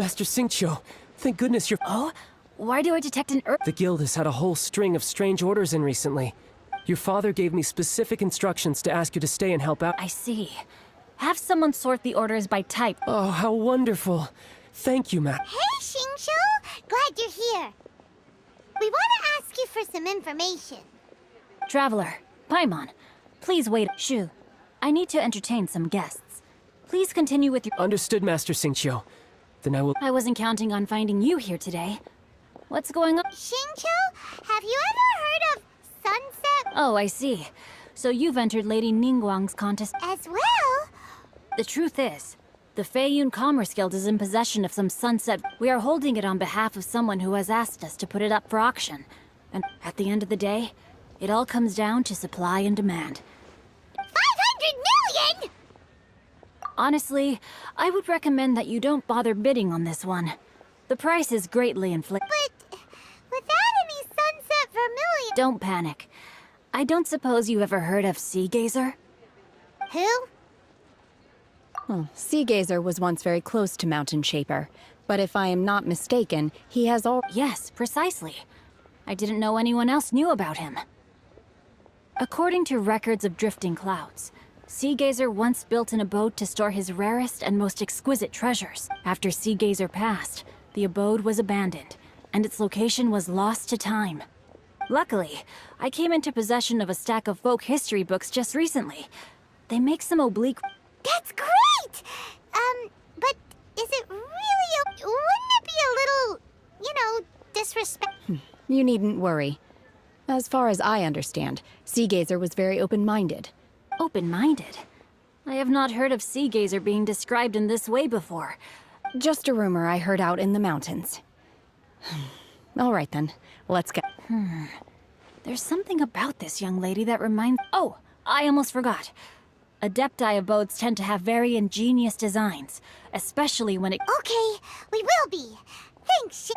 Master Xingqiu, thank goodness you're— Oh? Why do I detect an The guild has had a whole string of strange orders in recently. Your father gave me specific instructions to ask you to stay and help out. I see. Have someone sort the orders by type. Oh, how wonderful. Thank you, Hey, Xingqiu! Glad you're here. We want to ask you for some information. Traveler, Paimon, please wait. Shu, I need to entertain some guests. Please continue with your— Understood, Master Xingqiu. Then I will— I wasn't counting on finding you here today. What's going on? Xingqiu, have you ever heard of sunset? Oh, I see. So you've entered Lady Ningguang's contest As well? The truth is, the Feiyun Commerce Guild is in possession of some sunset. We are holding it on behalf of someone who has asked us to put it up for auction. And at the end of the day, it all comes down to supply and demand. 500 million?! Honestly, I would recommend that you don't bother bidding on this one. The price is greatly inflated. But without any sunset vermilion... Don't panic. I don't suppose you ever heard of Sea Gazer? Who? Sea Gazer was once very close to Mountain Shaper, but if I am not mistaken, he has all— Yes, precisely. I didn't know anyone else knew about him. According to records of drifting clouds, Sea Gazer once built an abode to store his rarest and most exquisite treasures. After Sea Gazer passed, the abode was abandoned, and its location was lost to time. Luckily, I came into possession of a stack of folk history books just recently. They make some oblique— That's great! But is it really wouldn't it be a little, disrespect? You needn't worry. As far as I understand, Sea Gazer was very open-minded. Open-minded? I have not heard of Sea Gazer being described in this way before. Just a rumor I heard out in the mountains. All right then, let's go. There's something about this young lady that reminds— Oh, I almost forgot. Adepti abodes tend to have very ingenious designs, especially when it— Okay, we will be. Thanks,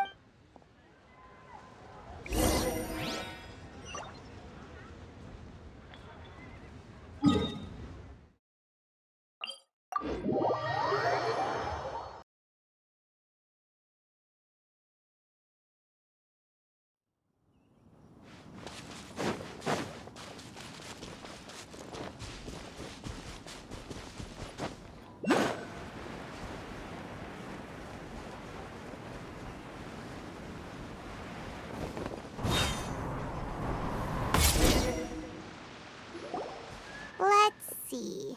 Let's see.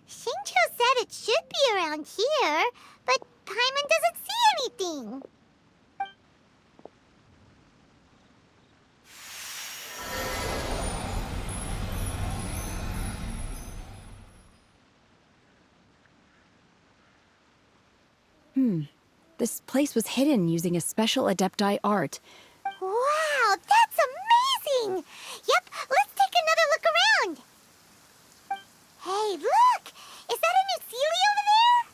Xingqiu said it should be around here, but Paimon doesn't see anything. This place was hidden using a special Adepti art. Wow, that's amazing! Yep, let's take another look around. Hey, look! Is that a new Sealy over there?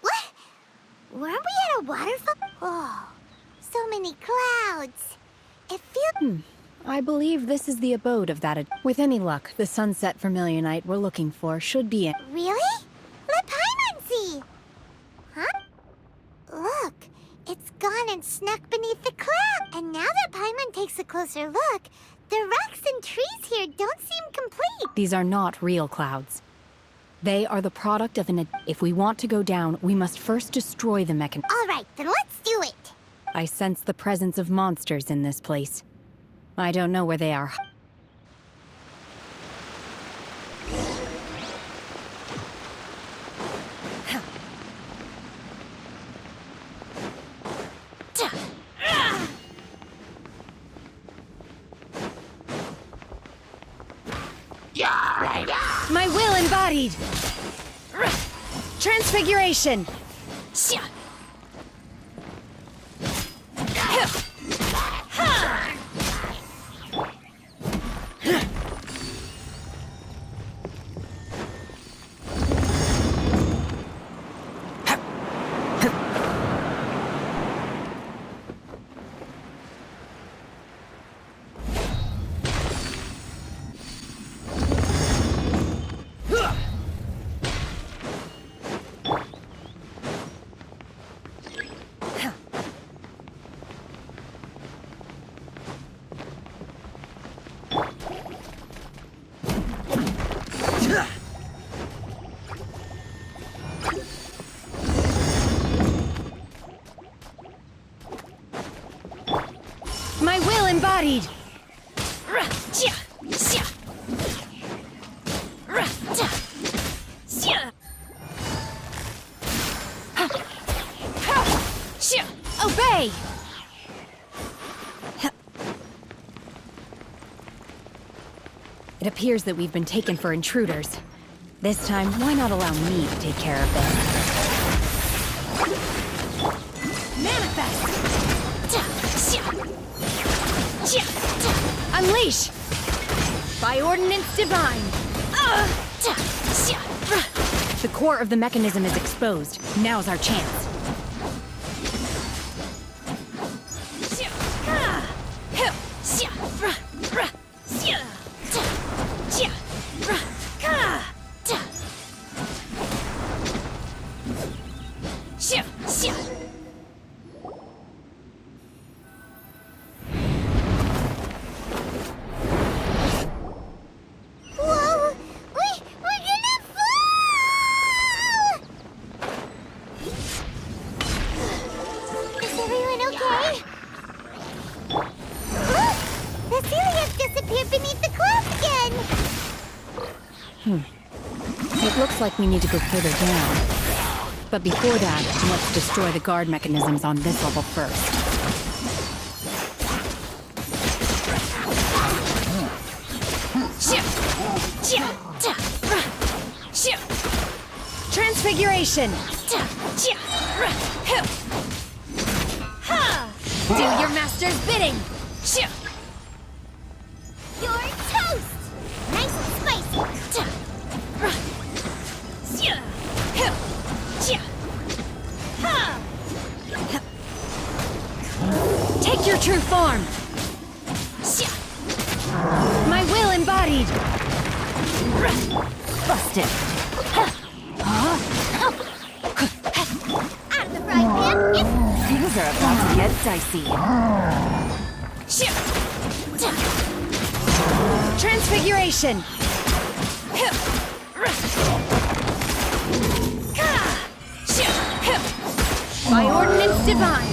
What? Weren't we at a waterfall? Oh, so many clouds. It feels... I believe this is the abode of that With any luck, the sunset vermilionite we're looking for should be in— Really? Let Paimon see! Huh? Look, it's gone and snuck beneath the cloud. And now that Paimon takes a closer look, the rocks and trees here don't seem complete. These are not real clouds. They are the product of an— If we want to go down, we must first destroy the mechanism. All right, then let's do it. I sense the presence of monsters in this place. I don't know where they are. embodied! Transfiguration! My will embodied! Obey! It appears that we've been taken for intruders. This time, why not allow me to take care of this? Manifest! Unleash! By ordinance divine! The core of the mechanism is exposed. Now's our chance. Whoa! We're gonna fall! Is everyone okay? Look! The Celiac disappeared beneath the clouds again! It looks like we need to go further down. But before that, let's destroy the guard mechanisms on this level first. Transfiguration! Do your master's bidding! You're toast! Nice and spicy! Take your true form! My will embodied! Busted! Out of the frying pan! Things are about to get dicey. Transfiguration! By ordinance divine!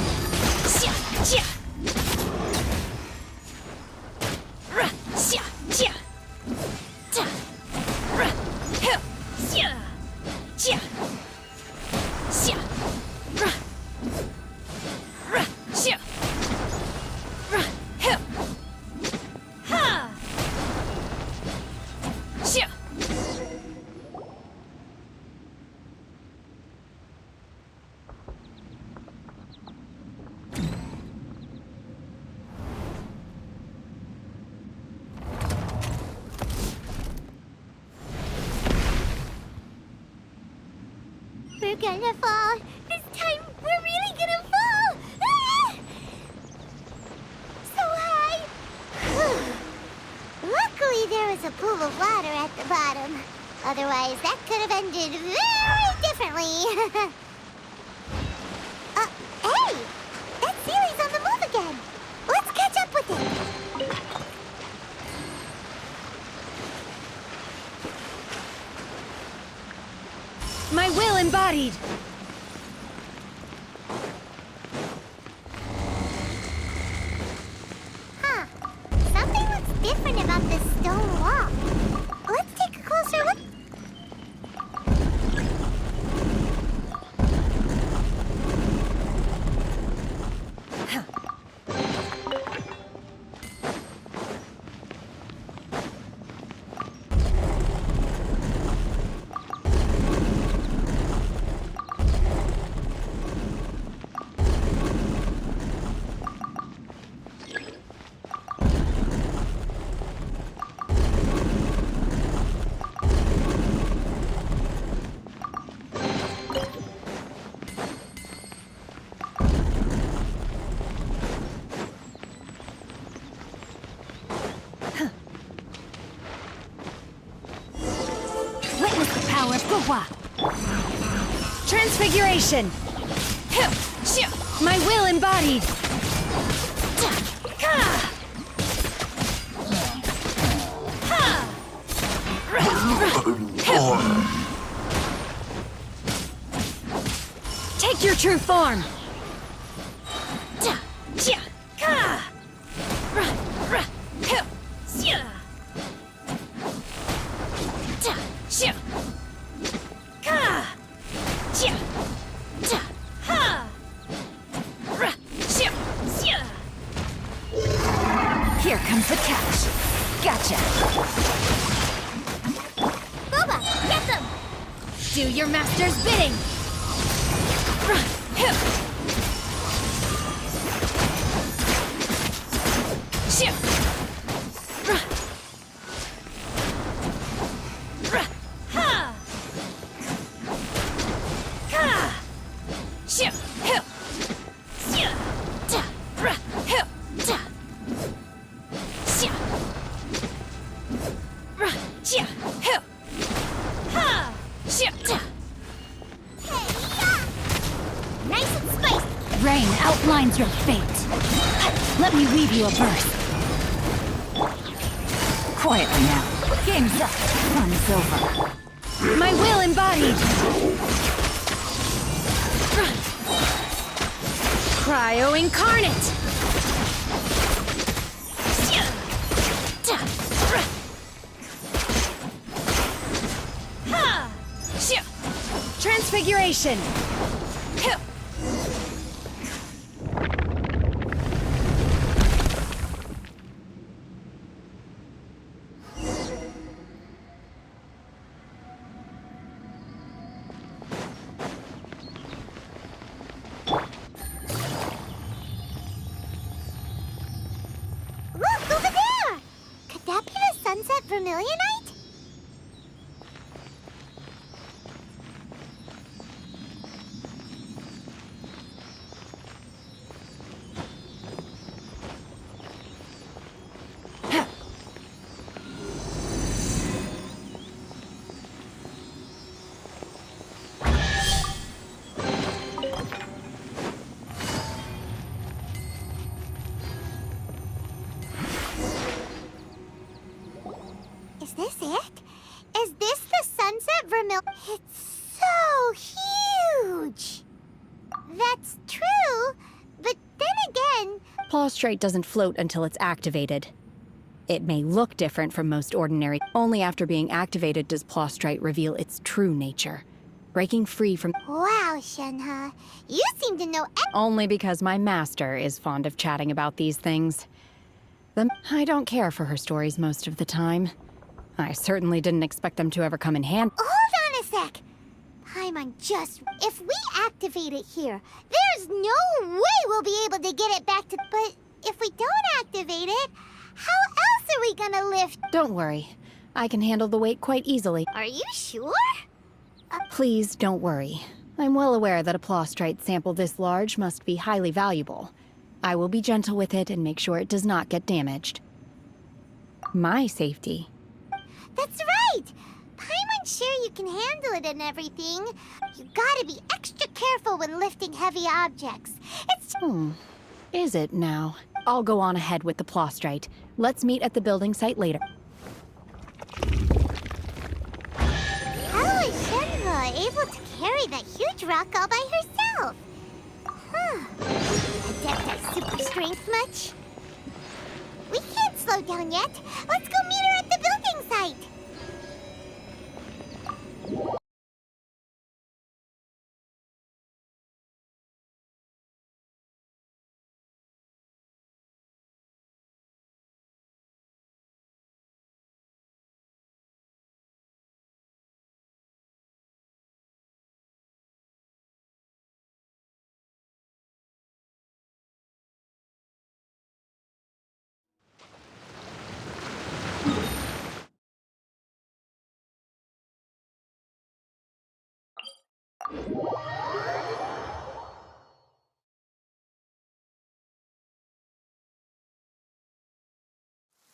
We're gonna fall! This time, we're really gonna fall! Ah! So high! Luckily, there was a pool of water at the bottom. Otherwise, that could have ended very differently. Hey! That Sealy's on the move again! Let's catch up with it! My will embodied! Huh. Something looks different about this stone wall. Let's take a closer look. Transfiguration! My will embodied! Take your true form! Here comes the catch. Gotcha. Boba, get them! Do your master's bidding. Nice and spiced! Rain outlines your fate. Let me weave you a verse. Quietly now. Game's up. Fun's over. My will embodied! Cryo incarnate! Transfiguration! Look, over there! Could that be the sunset vermilionite? Is this it? Is this the sunset vermil? It's so huge! That's true, but then again... Plaustrate doesn't float until it's activated. It may look different from most ordinary. Only after being activated does Plaustrate reveal its true nature. Breaking free from... Wow, Shenhe, you seem to know Only because my master is fond of chatting about these things. I don't care for her stories most of the time. I certainly didn't expect them to ever come in hand. Hold on a sec! Paimon just... If we activate it here, there's no way we'll be able to get it back to... But if we don't activate it, how else are we gonna lift... Don't worry. I can handle the weight quite easily. Are you sure? Please don't worry. I'm well aware that a Plaustrate sample this large must be highly valuable. I will be gentle with it and make sure it does not get damaged. My safety. That's right! Paimon's sure you can handle it and everything. You gotta be extra careful when lifting heavy objects. It's... Is it now? I'll go on ahead with the Plaustrate. Let's meet at the building site later. How is Shenhe able to carry that huge rock all by herself? Adept at super strength much? We can't slow down yet. Let's go meet her at the building site.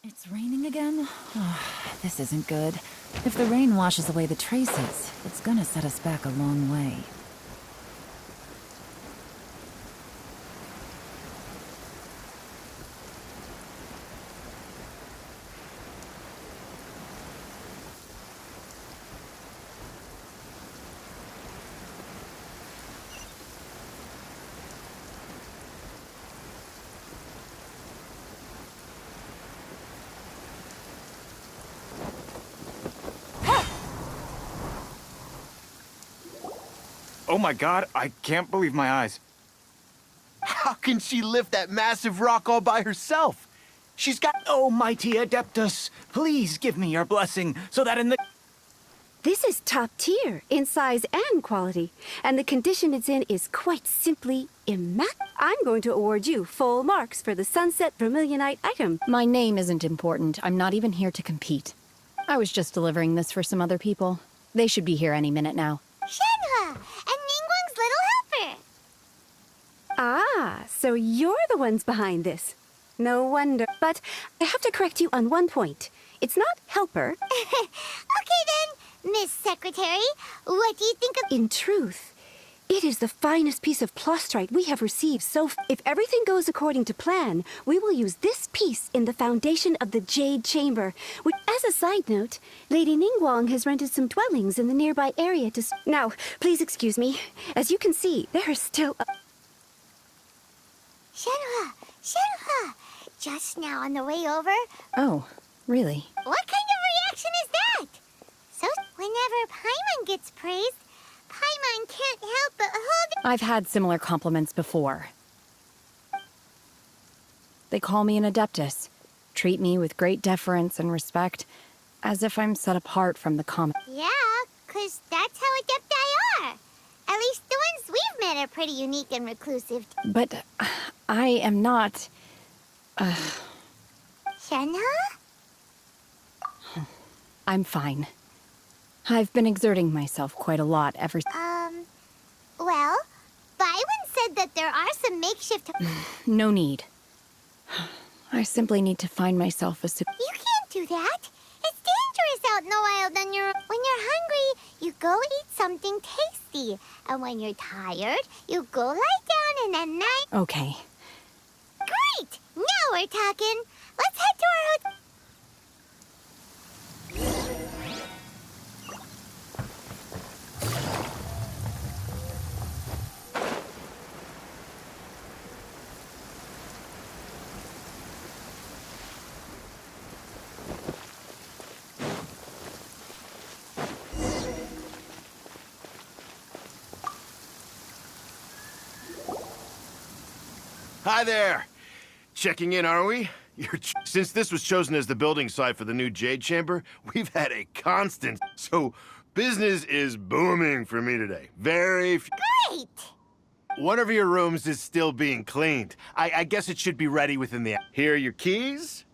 It's raining again? Oh, this isn't good. If the rain washes away the traces, it's gonna set us back a long way. Oh my god, I can't believe my eyes. How can she lift that massive rock all by herself? She's got... Oh, mighty Adeptus, please give me your blessing so that in the... This is top tier in size and quality, and the condition it's in is quite simply immaculate. I'm going to award you full marks for the Sunset Vermilionite item. My name isn't important. I'm not even here to compete. I was just delivering this for some other people. They should be here any minute now. Shenhe, and Ningguang's little helper. Ah, so you're the ones behind this. No wonder. But I have to correct you on one point. It's not helper. Okay then, Miss Secretary, what do you think of... In truth, it is the finest piece of plostrite we have received so far. If everything goes according to plan, we will use this piece in the foundation of the Jade Chamber. Which, as a side note, Lady Ningguang has rented some dwellings in the nearby area to... Now, please excuse me. As you can see, there is still a... Shenhe, just now on the way over, Oh, really? what kind of reaction is that? So, whenever Paimon gets praised, Paimon can't help but hold... I've had similar compliments before. They call me an Adeptus, treat me with great deference and respect, as if I'm set apart from the common. Yeah, 'cause that's how Adepti are. At least the ones we've met are pretty unique and reclusive. But I am not... Shenhe? I'm fine. I've been exerting myself quite a lot ever... Well, Byron said that there are some makeshift... No need. I simply need to find myself a... You can't do that. It's dangerous out in the wild when you're hungry, you go eat something tasty. And when you're tired, you go lie down and at night... Okay. Great! Now we're talking. Let's head to our hotel. Hi there. Checking in, are we? Since this was chosen as the building site for the new Jade Chamber, we've had a constant... So, business is booming for me today. Very... Great! One of your rooms is still being cleaned. I guess it should be ready within the... Here are your keys.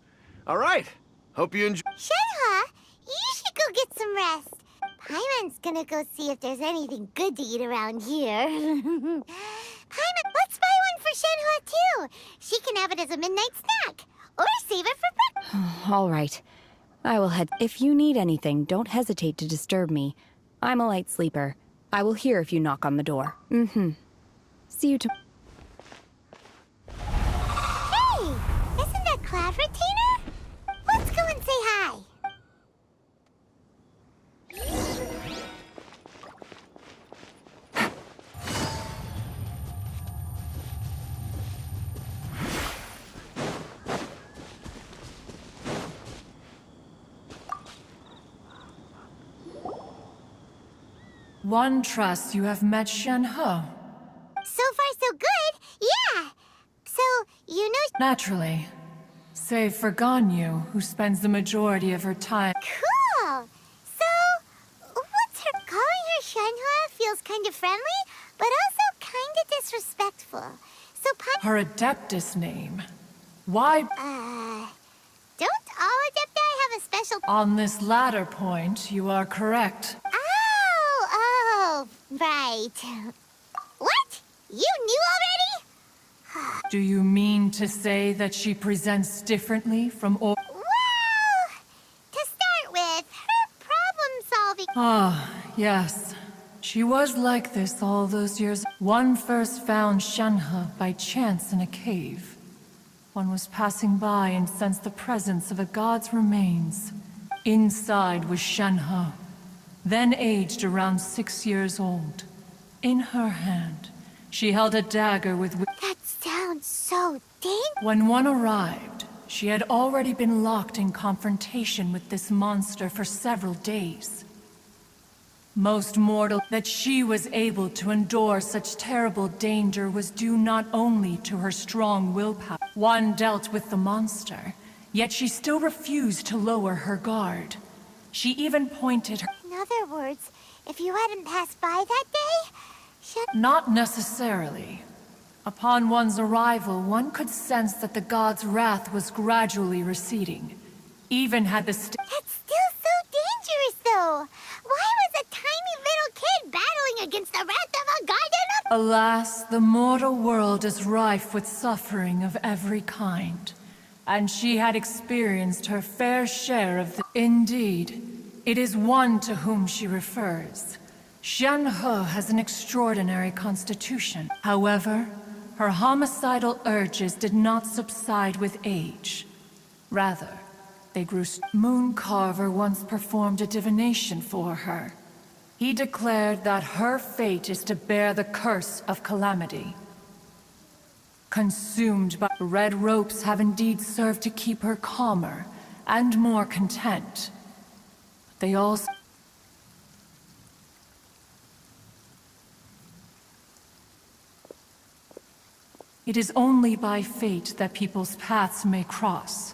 All right. Hope you enjoy... Shenhe, you should go get some rest. Paimon's gonna go see if there's anything good to eat around here. Paimon, let's buy one for Shenhe too. She can have it as a midnight snack. Or save it for breakfast. All right. I will head... If you need anything, don't hesitate to disturb me. I'm a light sleeper. I will hear if you knock on the door. Mm-hmm. See you tomorrow. Hey, isn't that Cloud Retainer? Let's go and say hi. One trusts you have met Shenhe. So far, so good. Yeah. So, you know... Naturally. Save for Ganyu, who spends the majority of her time... Cool. So, what's her... Calling her Shenhe feels kind of friendly, but also kind of disrespectful. So, Her Adeptus name. Why... don't all Adepti have a special... On this latter point, you are correct. Oh, right. What? You knew already? Do you mean to say that she presents differently from all... Well, to start with, her problem-solving... Ah, yes. She was like this all those years. One first found Shenhe by chance in a cave. One was passing by and sensed the presence of a god's remains. Inside was Shenhe, then aged around 6 years old. In her hand, she held a dagger with... That sounds so dangerous. When one arrived, she had already been locked in confrontation with this monster for several days. Most mortal, that she was able to endure such terrible danger was due not only to her strong willpower. One dealt with the monster, yet she still refused to lower her guard. She even pointed her— In other words, if you hadn't passed by that day, Not necessarily. Upon one's arrival, one could sense that the god's wrath was gradually receding. Even had the That's still so dangerous, though. Why was a tiny little kid battling against the wrath of a god and a— Alas, the mortal world is rife with suffering of every kind. And she had experienced her fair share of the— Indeed, it is one to whom she refers. Shen-He has an extraordinary constitution. However, her homicidal urges did not subside with age. Rather, they grew— Mooncarver once performed a divination for her. He declared that her fate is to bear the curse of calamity. Consumed by— Red ropes have indeed served to keep her calmer and more content. They also— It is only by fate that people's paths may cross.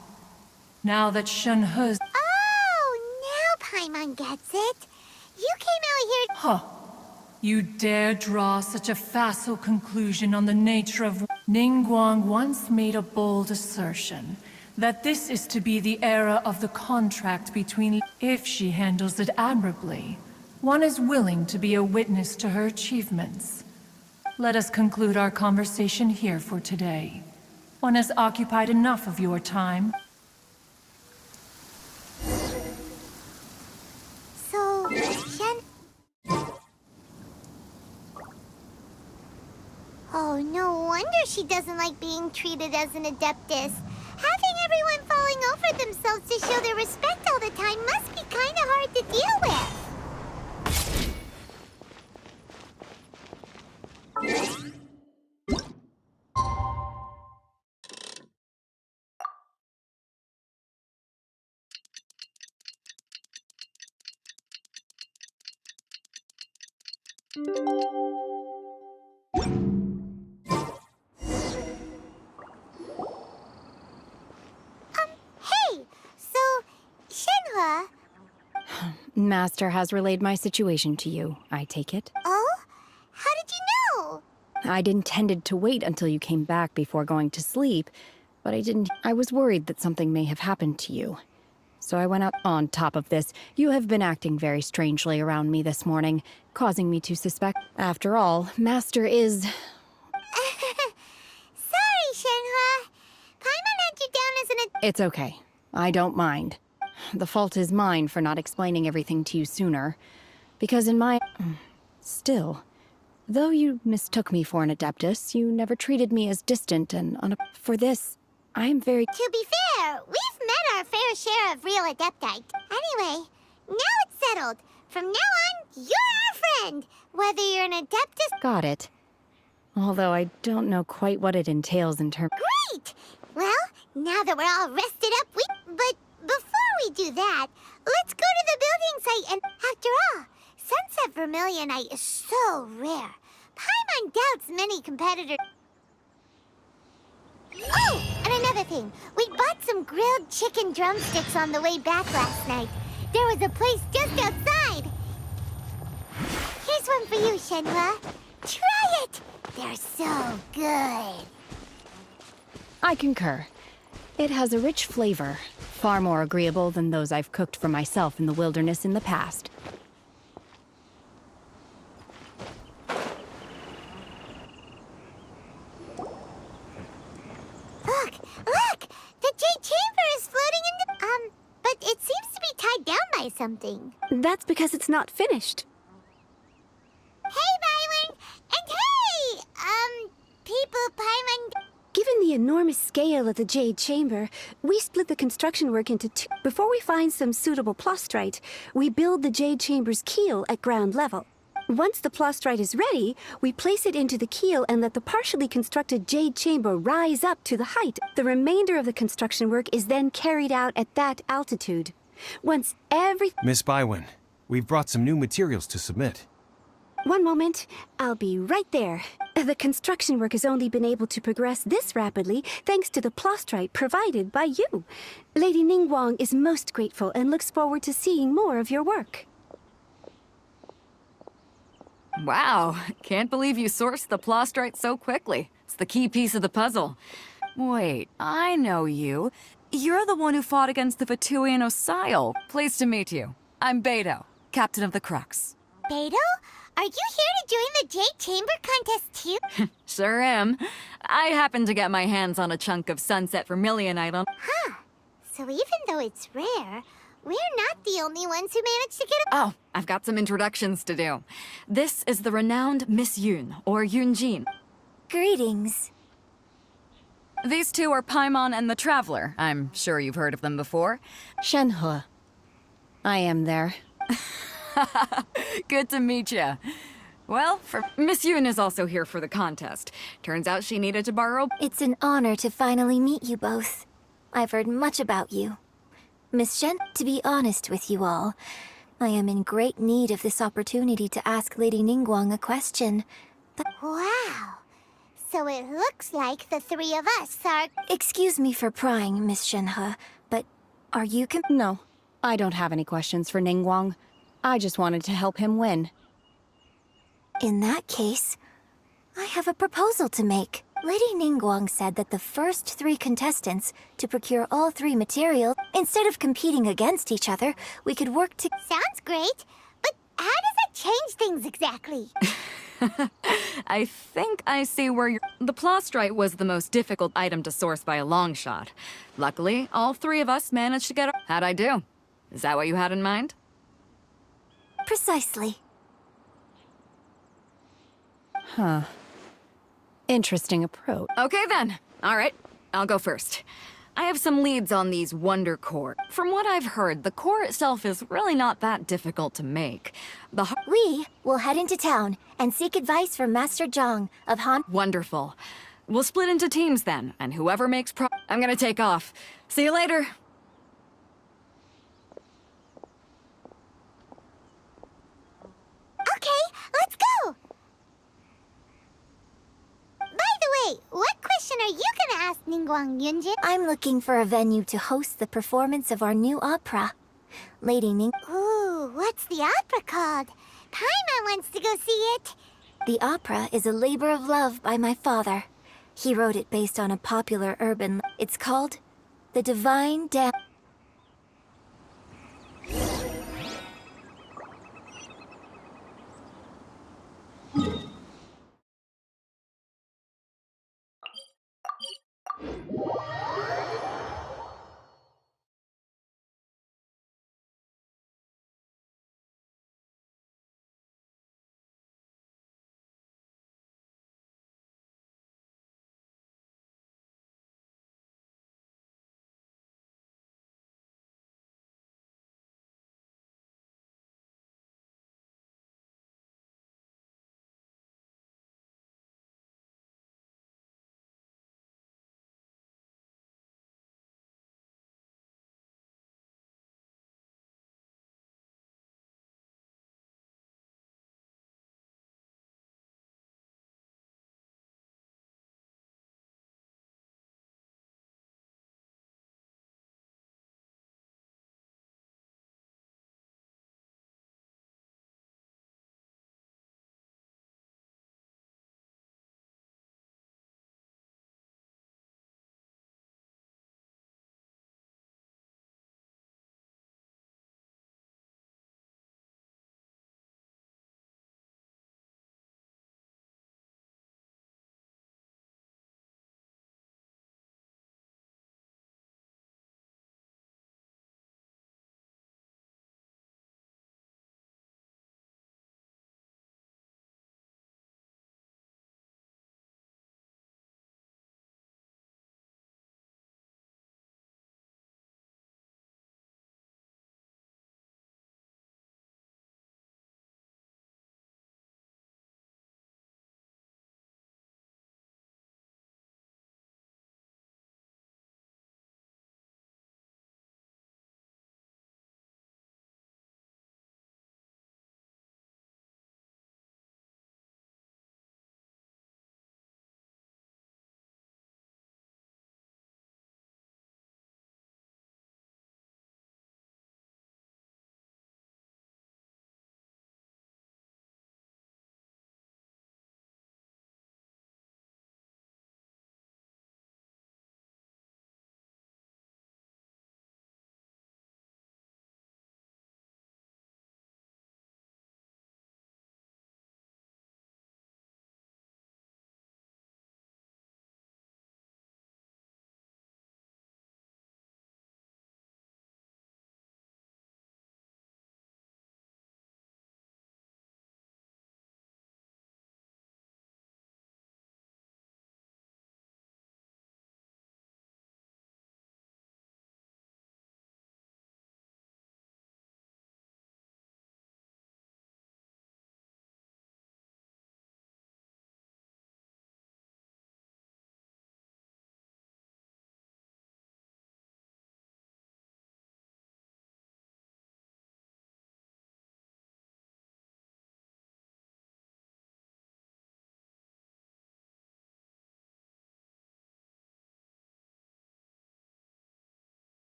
Now that Shen-He's— Oh, now Paimon gets it. You came out here— Huh. You dare draw such a facile conclusion on the nature of— Ningguang once made a bold assertion that this is to be the era of the contract between— If she handles it admirably, one is willing to be a witness to her achievements. Let us conclude our conversation here for today. One has occupied enough of your time. So, Shen— Oh, no wonder she doesn't like being treated as an adeptus. Having everyone falling over themselves to show their respect all the time must be kinda hard to deal with. Hey! So, Shenhua— Master has relayed my situation to you, I take it. Oh? How did you know? I'd intended to wait until you came back before going to sleep, but I didn't. I was worried that something may have happened to you. So I went out. On top of this, you have been acting very strangely around me this morning, causing me to suspect. After all, Master is— Sorry, Shenhua. Paimon had you down as an— It's okay. I don't mind. The fault is mine for not explaining everything to you sooner. Because in my— Still, though you mistook me for an adeptus, you never treated me as distant and For this, I am very— To be fair, we've met our fair share of real adeptite. Anyway, now it's settled. From now on, you're our friend, whether you're an adeptus— Got it. Although I don't know quite what it entails in terms— Great! Well, now that we're all rested up, But before we do that, let's go to the building site and— After all, Sunset Vermilionite is so rare. Paimon doubts many competitors— Oh, and another thing. We bought some grilled chicken drumsticks on the way back last night. There was a place just outside. Here's one for you, Shenhua. Try it! They're so good. I concur. It has a rich flavor, far more agreeable than those I've cooked for myself in the wilderness in the past. Look! The Jade Chamber is floating in the— but it seems to be tied down by something. That's because it's not finished. Hey, Byron! And hey! People Paimon— Given the enormous scale of the Jade Chamber, we split the construction work into two. Before we find some suitable plastrite, we build the Jade Chamber's keel at ground level. Once the plastrite is ready, we place it into the keel and let the partially constructed Jade Chamber rise up to the height. The remainder of the construction work is then carried out at that altitude. Once every— Miss Bywin, We've brought some new materials to submit. One moment. I'll be right there. The construction work has only been able to progress this rapidly thanks to the plastrite provided by you. Lady Ningguang is most grateful and looks forward to seeing more of your work. Wow, can't believe you sourced the plastrite so quickly. It's the key piece of the puzzle. Wait, I know you. You're the one who fought against the Vatuian Osile. Pleased to meet you. I'm Beto, captain of the Crux. Beto? Are you here to join the Jade Chamber contest too? Sure am. I happened to get my hands on a chunk of Sunset Vermilionite on... Huh. So even though it's rare, we're not the only ones who managed to get a... Oh, I've got some introductions to do. This is the renowned Miss Yun, or Yunjin. Greetings. These two are Paimon and the Traveler. I'm sure you've heard of them before. Shenhe. I am there. Good to meet you. Well, Miss Yun is also here for the contest. Turns out she needed to borrow... It's an honor to finally meet you both. I've heard much about you. Miss Shen, to be honest with you all, I am in great need of this opportunity to ask Lady Ningguang a question. Wow. So it looks like the three of us are... Excuse me for prying, Miss Shenhe, but are you No, I don't have any questions for Ningguang. I just wanted to help him win. In that case, I have a proposal to make. Lady Ningguang said that the first 3 contestants to procure all 3 materials, instead of competing against each other, we could work to... Sounds great, but how does it change things exactly? I think I see where you're... The plastrite was the most difficult item to source by a long shot. Luckily, all 3 of us managed to get... How'd I do? Is that what you had in mind? Precisely. Huh. Interesting approach. Okay then. All right, I'll go first. I have some leads on these wonder core. From what I've heard, the core itself is really not that difficult to make. We will head into town and seek advice from Master Zhang of Han... Wonderful. We'll split into teams then, and whoever makes I'm gonna take off. See you later. Okay, let's go! By the way, what question are you gonna ask Ningguang Yunjin? I'm looking for a venue to host the performance of our new opera. Lady Ning... Ooh, what's the opera called? Paimon wants to go see it. The opera is a labor of love by my father. He wrote it based on a popular urban... It's called The Divine Dance.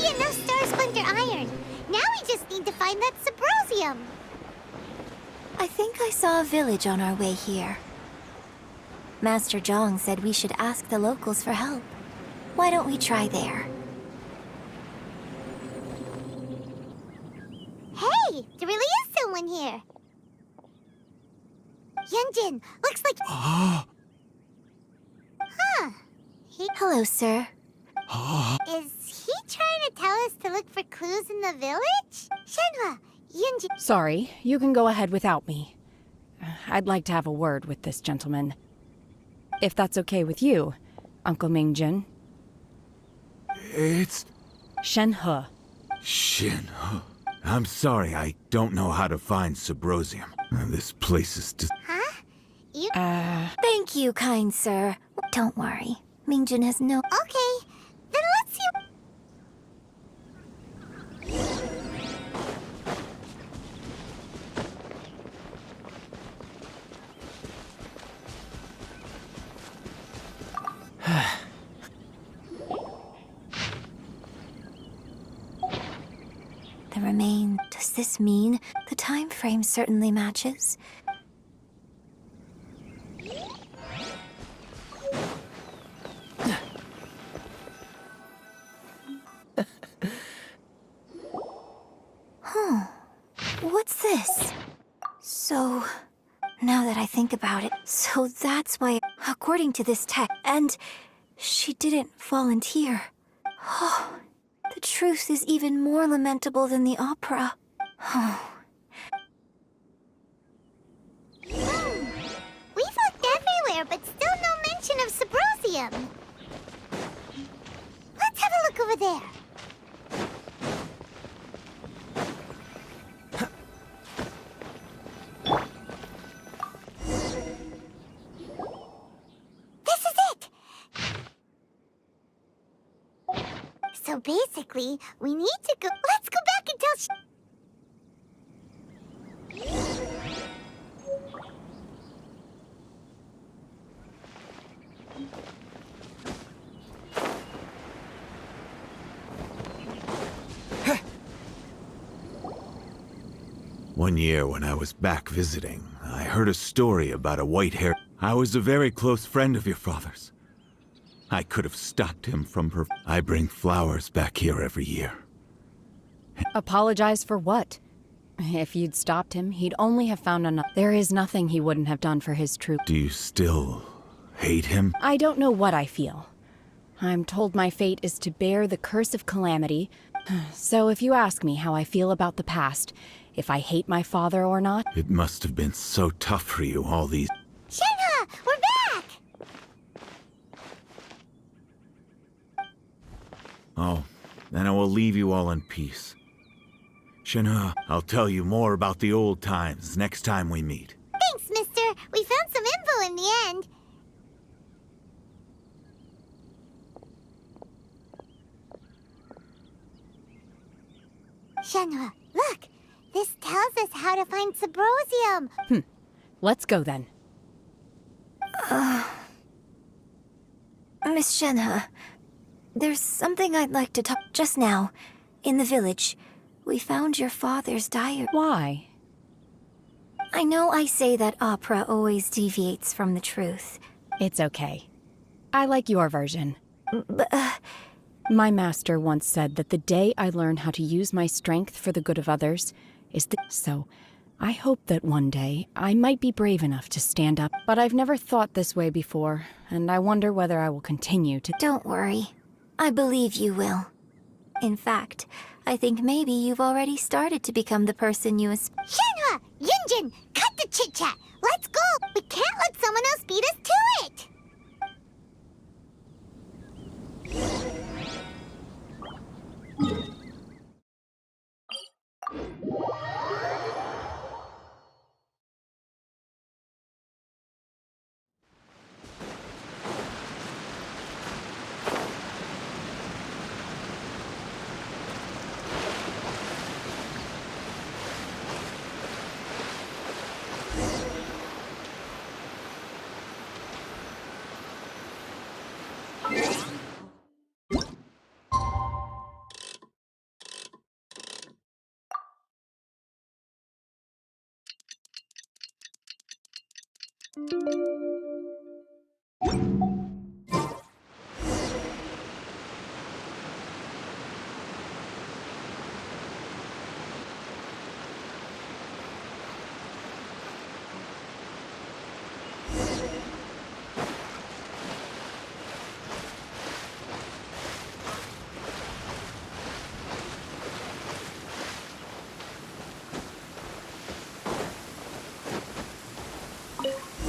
be enough star splinter iron. Now we just need to find that Subrosium. I think I saw a village on our way here. Master Zhang said we should ask the locals for help. Why don't we try there? Hey, there really is someone here. Yunjin, looks like... Huh. Hello, sir. Is he trying to tell us to look for clues in the village? Shenhua, Yunjin... Sorry, you can go ahead without me. I'd like to have a word with this gentleman. If that's okay with you, Uncle Mingjin. It's... Shenhe. Shenhe. I'm sorry, I don't know how to find Subrosium. This place is just... Huh? You... Thank you, kind sir. Don't worry. Mingjin has no... Okay, then let's see... The remain... Does this mean the time frame certainly matches? What's this? So, now that I think about it, so that's why, according to this text, and she didn't volunteer. Oh, the truth is even more lamentable than the opera. Oh. We've looked everywhere, but still no mention of Subrosium. Let's have a look over there. So basically, we need to go... Let's go back and tell... One year when I was back visiting, I heard a story about a white-haired... I was a very close friend of your father's. I could have stopped him from her... I bring flowers back here every year. Apologize for what? If you'd stopped him, he'd only have found another... There is nothing he wouldn't have done for his troop. Do you still hate him? I don't know what I feel. I'm told my fate is to bear the curse of calamity. So if you ask me how I feel about the past, if I hate my father or not... It must have been so tough for you all these... Shenhe, we're back! Oh, then I will leave you all in peace. Shenhe, I'll tell you more about the old times next time we meet. Thanks, mister. We found some info in the end. Shenhe, look! This tells us how to find Subrosium. Let's go then. Miss Shenhe, there's something I'd like to talk... Just now, in the village, we found your father's diary. Why? I know I say that opera always deviates from the truth. It's okay. I like your version. But, My master once said that the day I learn how to use my strength for the good of others is the... So, I hope that one day I might be brave enough to stand up. But I've never thought this way before, and I wonder whether I will continue to... Don't worry. I believe you will. In fact, I think maybe you've already started to become the person you aspire. Shenhe! Yunjin! Cut the chit-chat! Let's go! We can't let someone else beat us to it!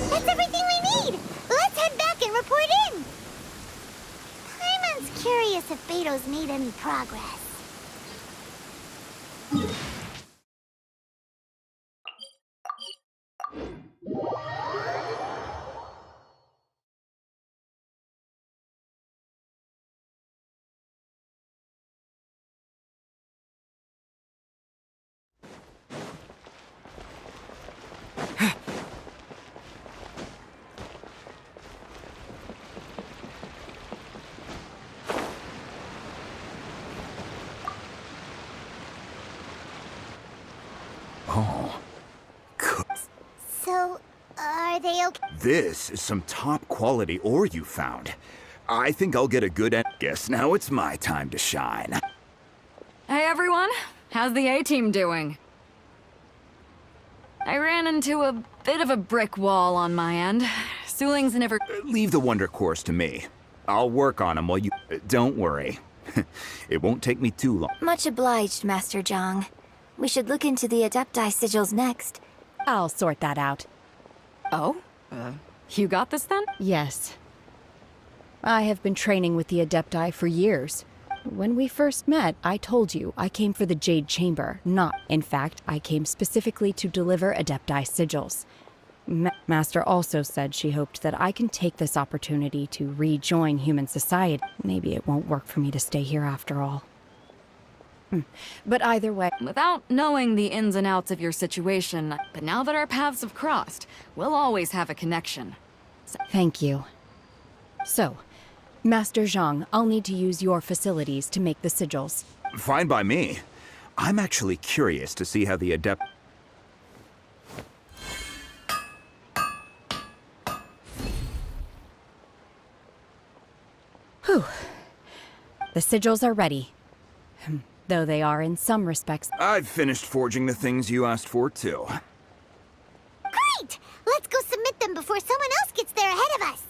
That's everything we need! Let's head back and report in! Paimon's curious if Beto's made any progress. Oh. So, are they okay? This is some top quality ore you found. I think I'll get a good end. Guess now it's my time to shine. Hey everyone, how's the A-team doing? I ran into a bit of a brick wall on my end. Suling's never— Leave the Wonder Cores to me. I'll work on them while you— Don't worry. It won't take me too long. Much obliged, Master Zhang. We should look into the Adepti sigils next. I'll sort that out. Oh? You got this then? Yes. I have been training with the Adepti for years. When we first met, I told you I came for the Jade Chamber, not— In fact, I came specifically to deliver Adepti sigils. Master also said she hoped that I can take this opportunity to rejoin human society. Maybe it won't work for me to stay here after all. But either way— Without knowing the ins and outs of your situation, but now that our paths have crossed, we'll always have a connection. Thank you. So, Master Zhang, I'll need to use your facilities to make the sigils. Fine by me. I'm actually curious to see how the Adept— Whew. The sigils are ready. Though they are in some respects— I've finished forging the things you asked for, too. Great! Let's go submit them before someone else gets there ahead of us!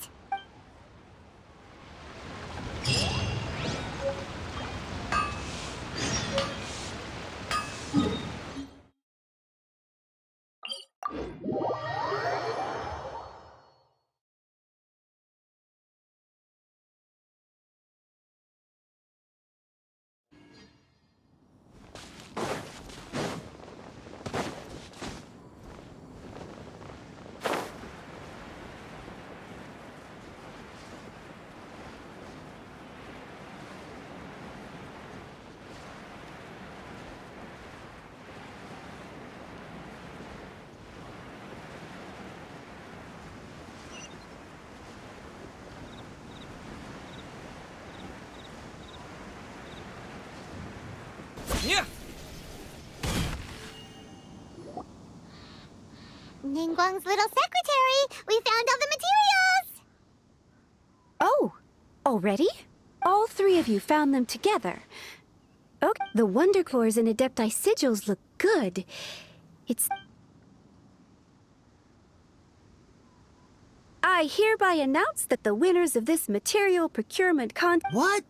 Ningguang's little secretary! We found all the materials! Oh, already? All three of you found them together. Okay, the Wonder Cores and Adepti sigils look good. I hereby announce that the winners of this material procurement What?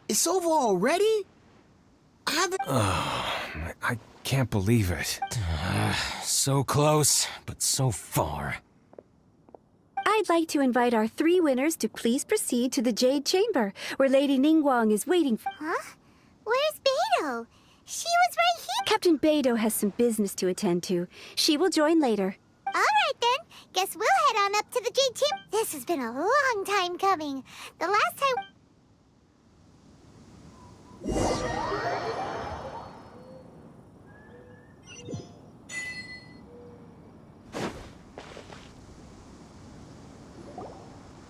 It's over already? I can't believe it. So close, but so far. I'd like to invite our three winners to please proceed to the Jade Chamber, where Lady Ningguang is waiting for— Huh? Where's Beto? She was right here! Captain Beto has some business to attend to. She will join later. Alright then, guess we'll head on up to the Jade Chamber. This has been a long time coming. The last time—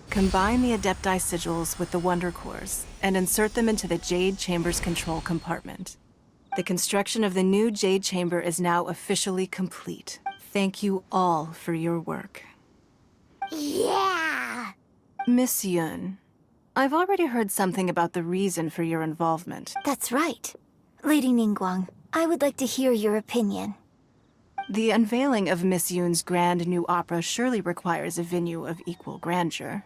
Combine the Adepti sigils with the Wonder Cores and insert them into the Jade Chamber's control compartment. The construction of the new Jade Chamber is now officially complete. Thank you all for your work. Yeah! Miss Yun, I've already heard something about the reason for your involvement. That's right. Lady Ningguang, I would like to hear your opinion. The unveiling of Miss Yun's grand new opera surely requires a venue of equal grandeur.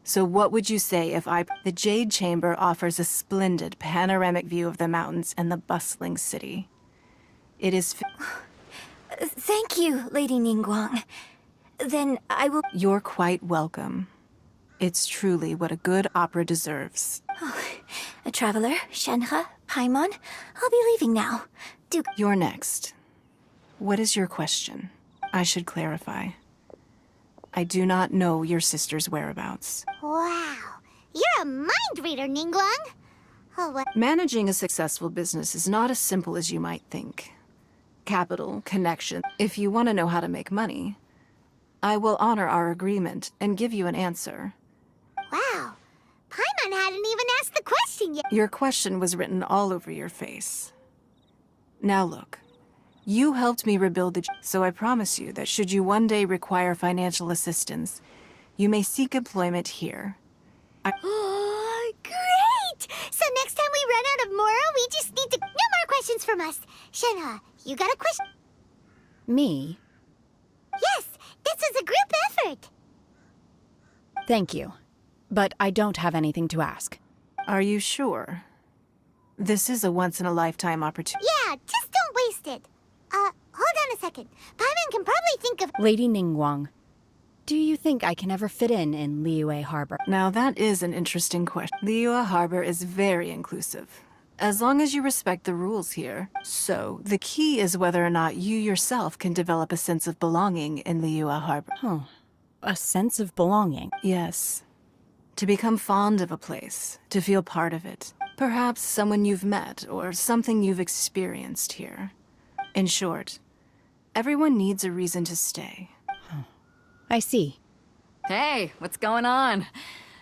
So what would you say if The Jade Chamber offers a splendid panoramic view of the mountains and the bustling city. It is... Thank you, Lady Ningguang. Then I will... You're quite welcome. It's truly what a good opera deserves. A traveler, Shenhe, Paimon, I'll be leaving now. You're next. What is your question? I should clarify. I do not know your sister's whereabouts. Wow. You're a mind reader, Ningguang. Oh, what? Managing a successful business is not as simple as you might think. Capital, connection. If you want to know how to make money, I will honor our agreement and give you an answer. Wow. Paimon hadn't even asked the question yet. Your question was written all over your face. Now look, you helped me rebuild so I promise you that should you one day require financial assistance, you may seek employment here. Oh, great! So next time we run out of Moro, we just need to... No more questions from us. Shenhe, you got a question? Me? Yes, this is a group effort. Thank you. But I don't have anything to ask. Are you sure? This is a once-in-a-lifetime opportunity. Yeah, just don't waste it. Hold on a second. Paimon can probably think of... Lady Ningguang, do you think I can ever fit in Liyue Harbor? Now that is an interesting question. Liyue Harbor is very inclusive, as long as you respect the rules here. So, the key is whether or not you yourself can develop a sense of belonging in Liyue Harbor. Oh, a sense of belonging? Yes. To become fond of a place, to feel part of it. Perhaps someone you've met, or something you've experienced here. In short, everyone needs a reason to stay. I see. Hey, what's going on?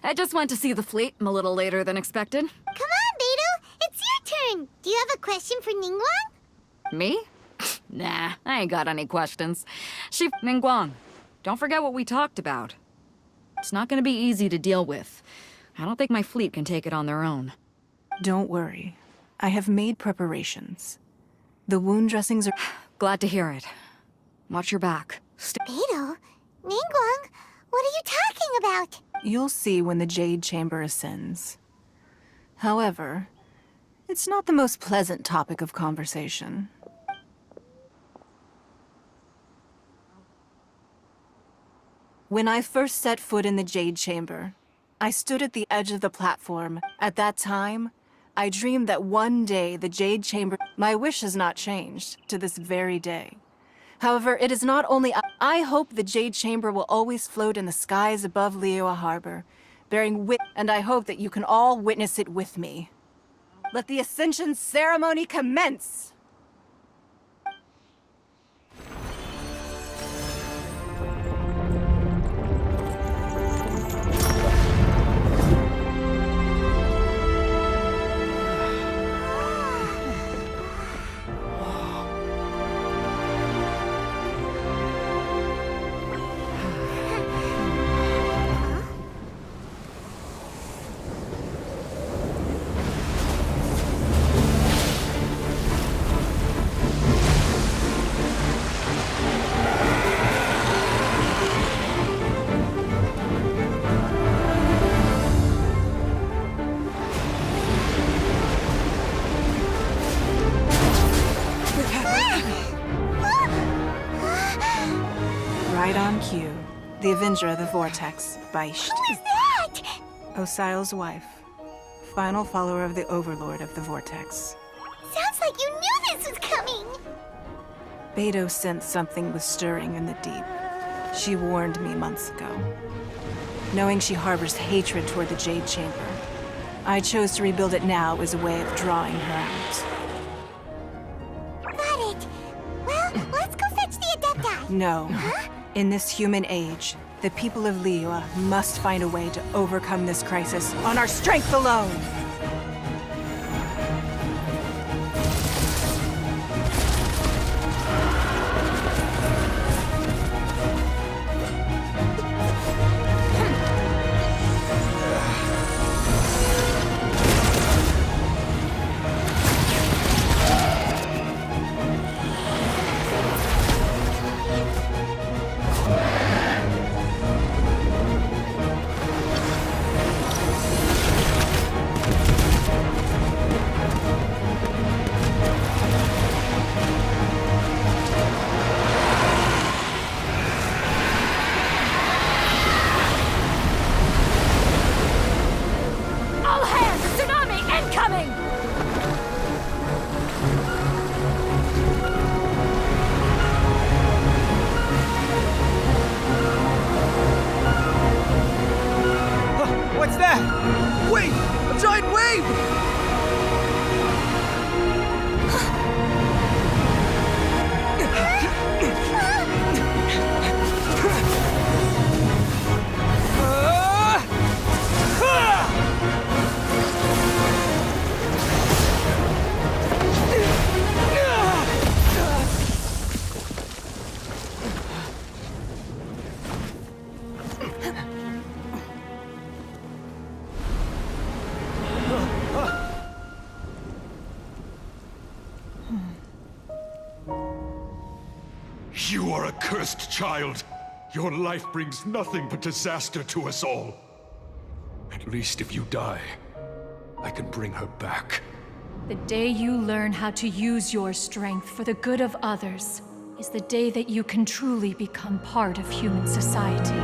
I just went to see the fleet. I'm a little later than expected. Come on, Beidou. It's your turn. Do you have a question for Ningguang? Me? Nah, I ain't got any questions. Ningguang, don't forget what we talked about. It's not gonna be easy to deal with. I don't think my fleet can take it on their own. Don't worry. I have made preparations. The wound dressings are... Glad to hear it. Watch your back. Beidou? Ningguang? What are you talking about? You'll see when the Jade Chamber ascends. However, it's not the most pleasant topic of conversation. When I first set foot in the Jade Chamber, I stood at the edge of the platform. At that time, I dreamed that one day the Jade Chamber... My wish has not changed to this very day. However, it is not only... I hope the Jade Chamber will always float in the skies above Liyue Harbor, bearing and I hope that you can all witness it with me. Let the Ascension ceremony commence! Right on cue. The Avenger of the Vortex, by Who is that? Osial's wife. Final follower of the Overlord of the Vortex. Sounds like you knew this was coming. Beidou sensed something was stirring in the deep. She warned me months ago. Knowing she harbors hatred toward the Jade Chamber, I chose to rebuild it now as a way of drawing her out. Got it. Well, let's go fetch the Adepti. No. Huh? In this human age, the people of Liyue must find a way to overcome this crisis on our strength alone! accursed child! Your life brings nothing but disaster to us all. At least if you die, I can bring her back. The day you learn how to use your strength for the good of others is the day that you can truly become part of human society.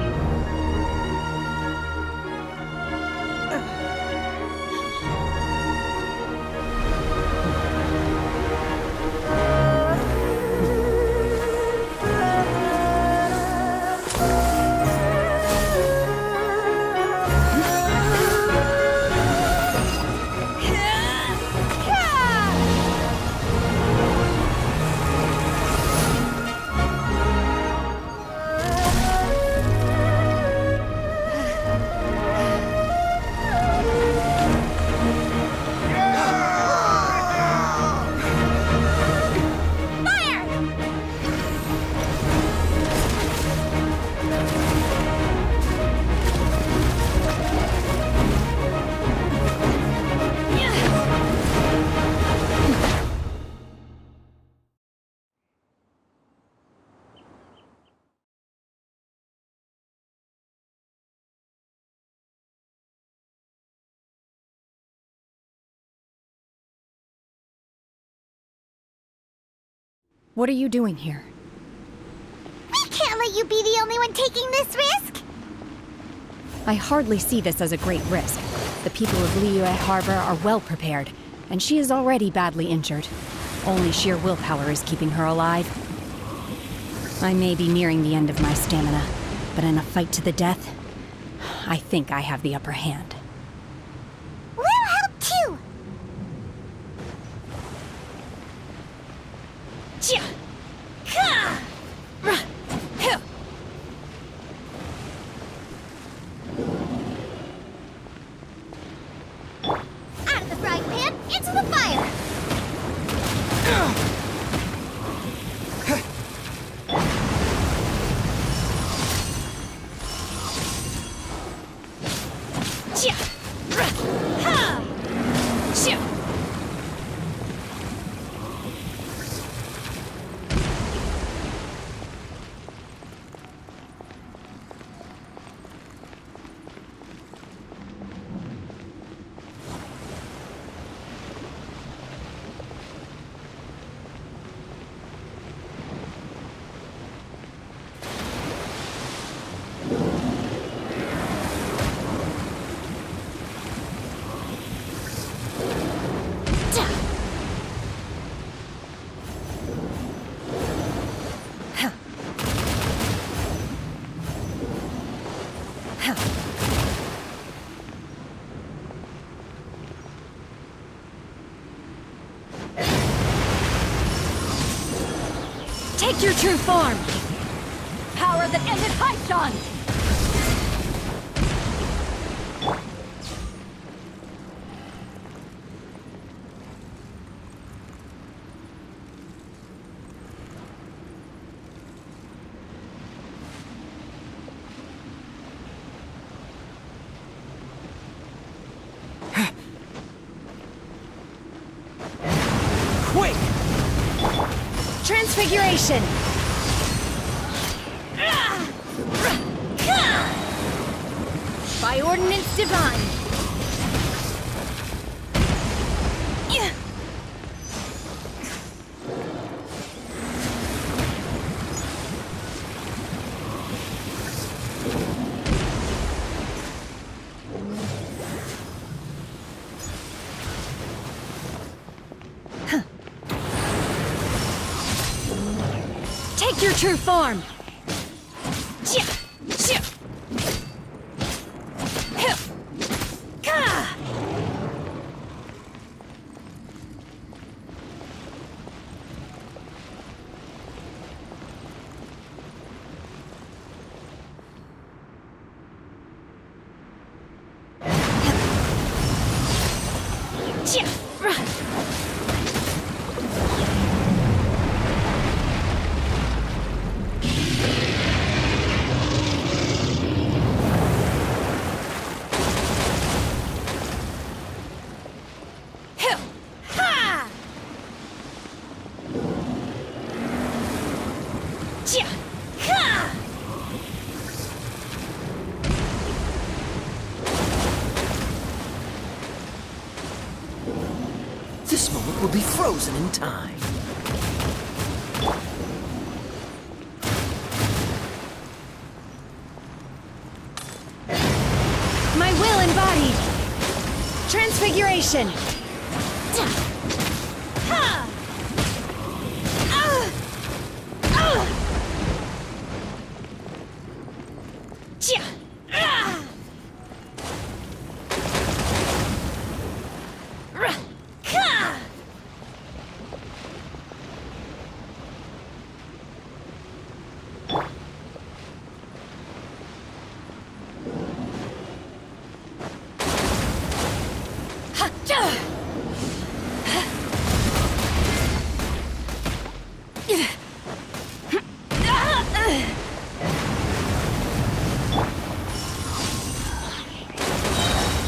What are you doing here? We can't let you be the only one taking this risk! I hardly see this as a great risk. The people of Liyue Harbor are well prepared, and she is already badly injured. Only sheer willpower is keeping her alive. I may be nearing the end of my stamina, but in a fight to the death, I think I have the upper hand. We'll help too! Out of the frying pan, into the fire! Take your true form! Power that ended Haishan! Quick! Transfiguration! By ordinance divine! Take your true form! will be frozen in time. My will embodied! Transfiguration!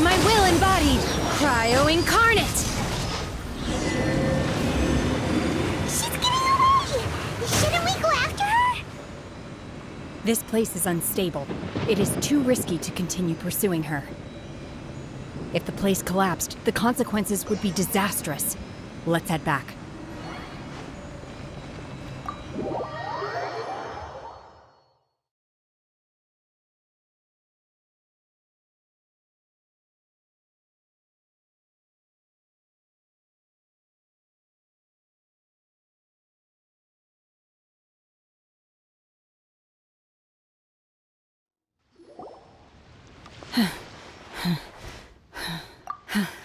My will embodied! Cryo incarnate! She's getting away! Shouldn't we go after her? This place is unstable. It is too risky to continue pursuing her. If the place collapsed, the consequences would be disastrous. Let's head back.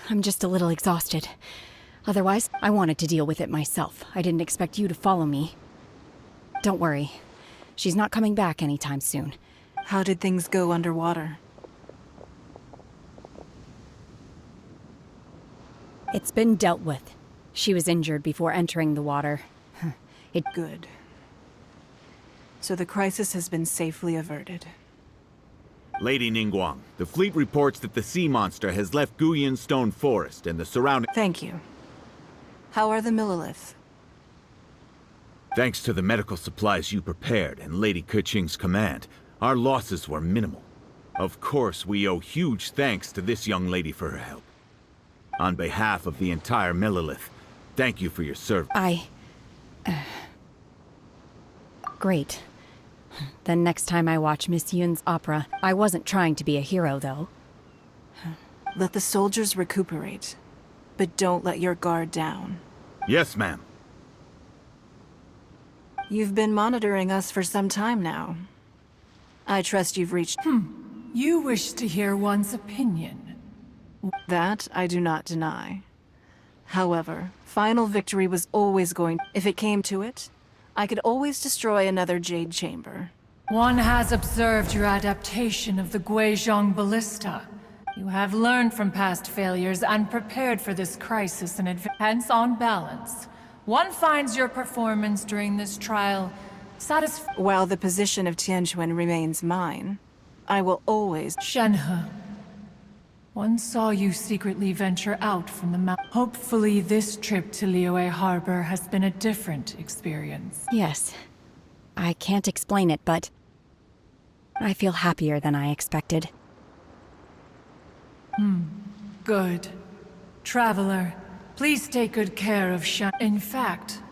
I'm just a little exhausted. Otherwise, I wanted to deal with it myself. I didn't expect you to follow me. Don't worry. She's not coming back anytime soon. How did things go underwater? It's been dealt with. She was injured before entering the water. Good. So the crisis has been safely averted. Lady Ningguang, the fleet reports that the sea monster has left Guyan Stone Forest and the surrounding... Thank you. How are the Millilith? Thanks to the medical supplies you prepared and Lady Keqing's command, our losses were minimal. Of course, we owe huge thanks to this young lady for her help. On behalf of the entire Millilith, thank you for your service. Great. Then next time I watch Miss Yun's opera, I wasn't trying to be a hero, though. Let the soldiers recuperate, but don't let your guard down. Yes, ma'am. You've been monitoring us for some time now. I trust you've reached... You wish to hear one's opinion. That I do not deny. However, final victory was always going... If it came to it, I could always destroy another Jade Chamber. One has observed your adaptation of the Guizhong Ballista. You have learned from past failures and prepared for this crisis in advance. Hence, on balance, one finds your performance during this trial satisfying. While the position of Tianquan remains mine, I will always... Shenhe, one saw you secretly venture out from the mountain. Hopefully this trip to Liyue Harbor has been a different experience. Yes. I can't explain it, but... I feel happier than I expected. Good. Traveler, please take good care of Shen. In fact,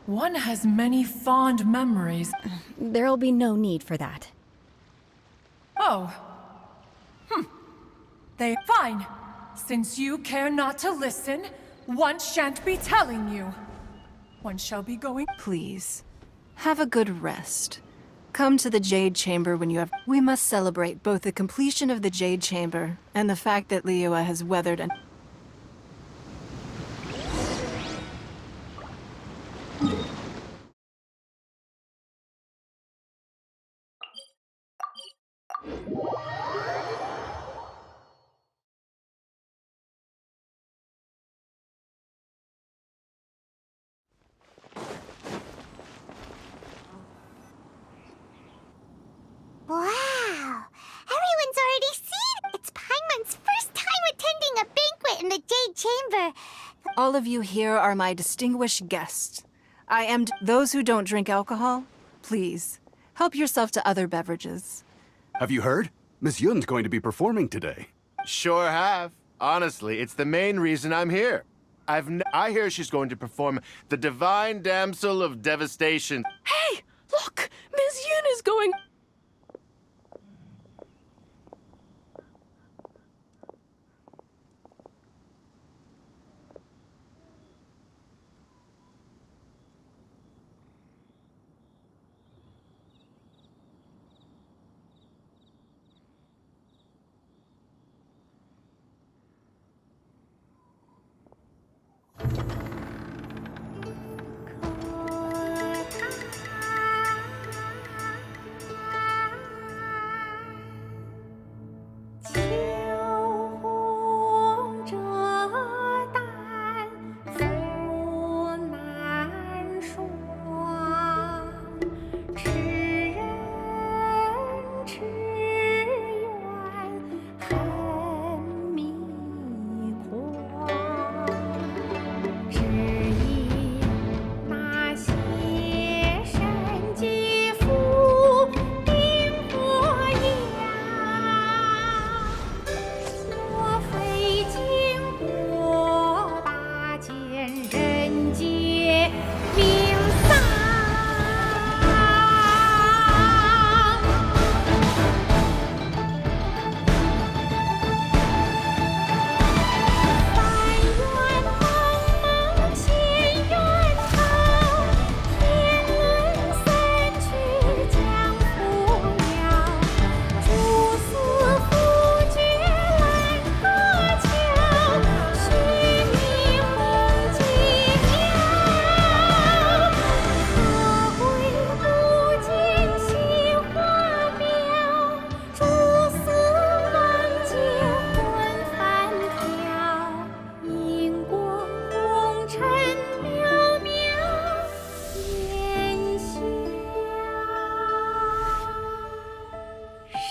one has many fond memories. There'll be no need for that. Oh. Fine. Since you care not to listen, one shan't be telling you. One shall be going... Please, have a good rest. Come to the Jade Chamber when you have... We must celebrate both the completion of the Jade Chamber and the fact that Liyue has weathered an... Wow! Everyone's already seen! It's Paimon's first time attending a banquet in the Jade Chamber. All of you here are my distinguished guests. I am... Those who don't drink alcohol, please, help yourself to other beverages. Have you heard? Miss Yun's going to be performing today. Sure have. Honestly, it's the main reason I'm here. I hear she's going to perform the Divine Damsel of Devastation. Hey, look! Ms. Yun is going...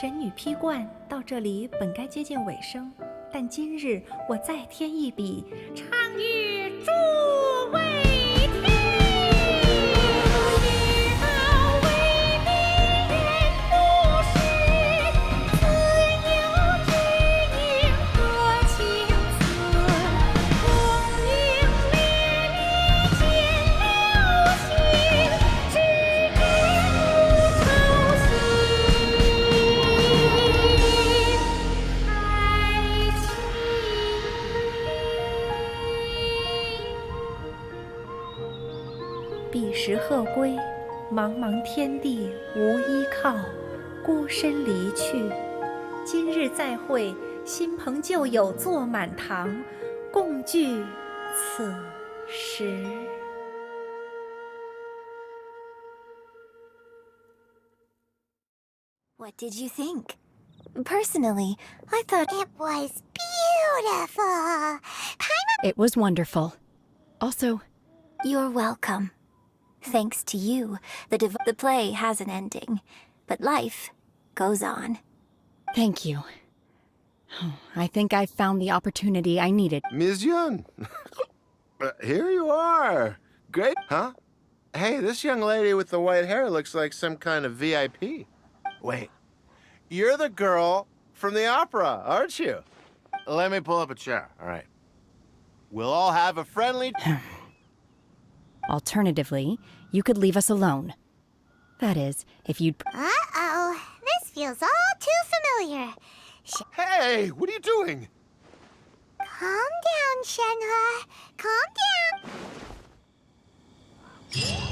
神女劈冠到这里本该接近尾声，但今日我再添一笔，唱与诸位听。知道为民人不是，自有知音多情思。功名烈烈见了心，只知无愁心。彼时鹤归，茫茫天地无依靠，孤身离去。今日再会，新朋旧友坐满堂，共聚此时。What did you think? Personally, I thought it was beautiful. It was wonderful. Also, you're welcome. Thanks to you, the play has an ending, but life goes on. Thank you. I think I found the opportunity I needed. Ms. Yun, here you are. Great, huh? Hey, this young lady with the white hair looks like some kind of VIP. Wait, you're the girl from the opera, aren't you? Let me pull up a chair, all right. We'll all have a friendly... Alternatively, you could leave us alone. That is, if you'd... Uh-oh, this feels all too familiar. Hey, what are you doing? Calm down, Shenhe. Calm down.